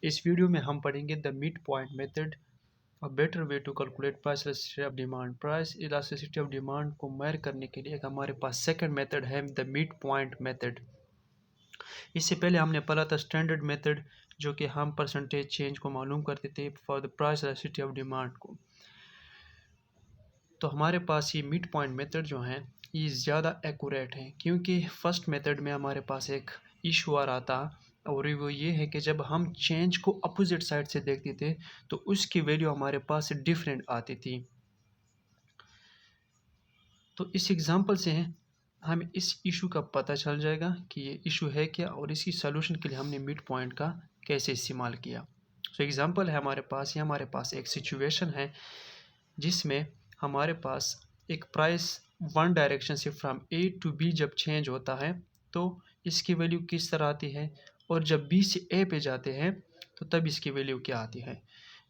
इस वीडियो में हम पढ़ेंगे the midpoint method, a better way to calculate price elasticity of demand. Price elasticity of demand को measure करने के लिए एक हमारे पास सेकंड मेथड है द मिड पॉइंट मेथड। इससे पहले हमने पढ़ा था स्टैंडर्ड मेथड, जो कि हम परसेंटेज चेंज को मालूम करते थे for the price elasticity of demand को। तो हमारे पास ये मिड पॉइंट मेथड जो है ये ज़्यादा एक्यूरेट है, क्योंकि फर्स्ट मेथड में हमारे पास एक इशू आ रहा था, और वो ये है कि जब हम चेंज को अपोजिट साइड से देखते थे तो उसकी वैल्यू हमारे पास डिफरेंट आती थी। तो इस एग्जांपल से हमें इस इशू का पता चल जाएगा कि ये इशू है क्या, और इसकी सलूशन के लिए हमने मिड पॉइंट का कैसे इस्तेमाल किया। तो एग्जांपल है हमारे पास एक सिचुएशन है जिसमें हमारे पास एक प्राइस वन डायरेक्शन से फ्रॉम ए टू बी जब चेंज होता है तो इसकी वैल्यू किस तरह आती है, और जब बी से ए पे जाते हैं तो तब इसकी वैल्यू क्या आती है।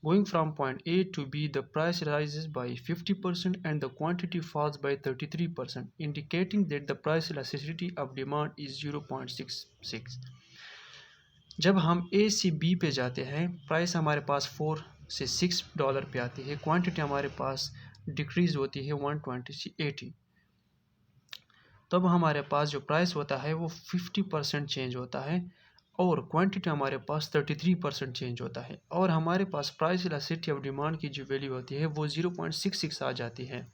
Going from point A to B the price rises by 50% and the quantity falls by 33%, indicating that the price elasticity of demand is 0.66। जब हम ए से बी पे जाते हैं, प्राइस हमारे पास $4 से $6 पे आती है, क्वांटिटी हमारे पास डिक्रीज होती है 120 से 80। तब हमारे पास जो प्राइस होता है वो 50% चेंज होता है, और क्वांटिटी हमारे पास 33% चेंज होता है, और हमारे पास प्राइस इलास्टिसिटी ऑफ डिमांड की जो वैल्यू होती है वो 0.66 आ जाती है।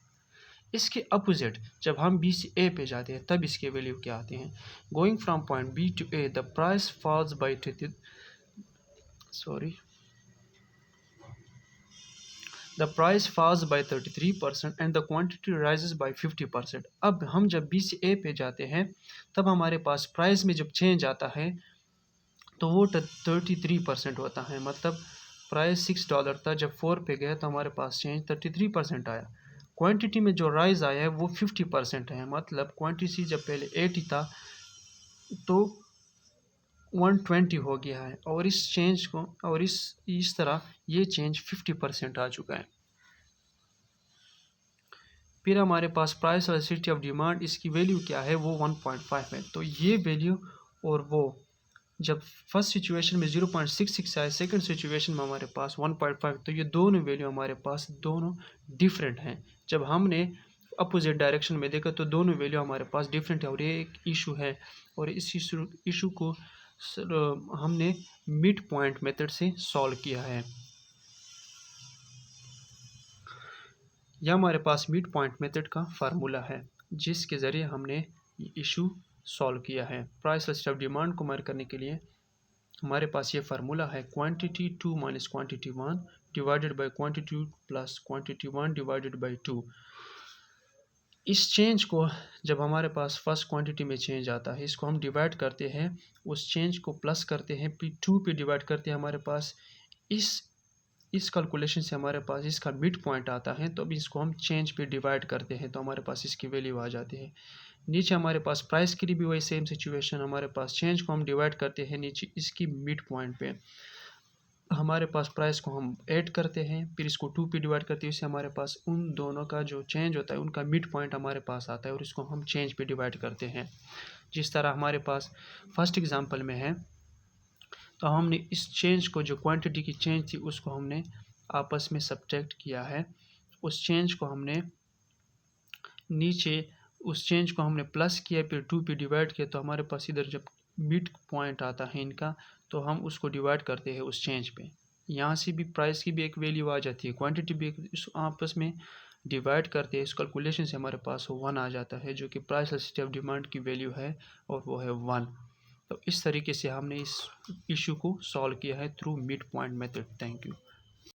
इसके अपोजिट जब हम बी से ए पे जाते हैं तब इसके वैल्यू क्या आती हैं। Going from point B to A the price falls by The price falls by 33% and the quantity rises by 50%। अब हम जब बी से ए पे जाते हैं तब हमारे पास प्राइस में जब चेंज आता है तो वो 33% होता है, मतलब प्राइस $6 था, जब 4 पे गया तो हमारे पास चेंज 33% आया। क्वांटिटी में जो राइज आया है वो 50% है, मतलब क्वांटिटी जब पहले 80 था तो 120 हो गया है, और इस चेंज को और इस तरह ये चेंज 50% आ चुका है। फिर हमारे पास प्राइस इलास्टिसिटी ऑफ डिमांड, इसकी वैल्यू क्या है वो 1.5 है। तो ये वैल्यू और वो जब फर्स्ट सिचुएशन में 0.66 आए, सेकंड सिचुएशन में हमारे पास 1.5, तो ये दोनों वैल्यू हमारे पास दोनों डिफरेंट हैं। जब हमने अपोजिट डायरेक्शन में देखा तो दोनों वैल्यू हमारे पास डिफरेंट है, और ये एक इशू है, और इस इशू को हमने मिड पॉइंट मेथड से सॉल्व किया है। यह हमारे पास मिड पॉइंट मेथड का फार्मूला है जिसके ज़रिए हमने इशू सॉल्व किया है। प्राइस इलास्टिसिटी ऑफ डिमांड को मेजर करने के लिए हमारे पास ये फार्मूला है quantity 2 minus quantity 1 divided by quantity 2 plus quantity 1 divided by 2। इस चेंज को जब हमारे पास फर्स्ट क्वांटिटी में चेंज आता है, इसको हम डिवाइड करते हैं, उस चेंज को प्लस करते हैं, फिर 2 पे डिवाइड करते हैं, हमारे पास इस कैलकुलेशन से हमारे पास इसका मिड पॉइंट आता है, तो अब इसको हम चेंज पे डिवाइड करते हैं तो हमारे पास इसकी वैल्यू आ जाती है। नीचे हमारे पास प्राइस के लिए भी वही सेम सिचुएशन, हमारे पास चेंज को हम डिवाइड करते हैं नीचे इसकी मिड पॉइंट पे, हमारे पास प्राइस को हम ऐड करते हैं, फिर इसको 2 पे डिवाइड करते हैं, इससे हमारे पास उन दोनों का जो चेंज होता है उनका मिड पॉइंट हमारे पास आता है, और इसको हम चेंज पे डिवाइड करते हैं। जिस तरह हमारे पास फर्स्ट एग्जांपल में है, तो हमने इस चेंज को, जो क्वांटिटी की चेंज थी उसको हमने आपस में सब्ट्रैक्ट किया है, उस चेंज को हमने नीचे उस चेंज को हमने प्लस किया, फिर 2 पे डिवाइड किया, तो हमारे पास इधर जब मिड पॉइंट आता है इनका तो हम उसको डिवाइड करते हैं उस चेंज पे। यहाँ से भी प्राइस की भी एक वैल्यू आ जाती है, क्वांटिटी भी इस आपस में डिवाइड करते हैं, इस कैलकुलेशन से हमारे पास 1 आ जाता है, जो कि प्राइस इलास्टिसिटी ऑफ डिमांड की वैल्यू है, और वो है 1। तो इस तरीके से हमने इस इशू को सॉल्व किया है through mid point method. Thank you.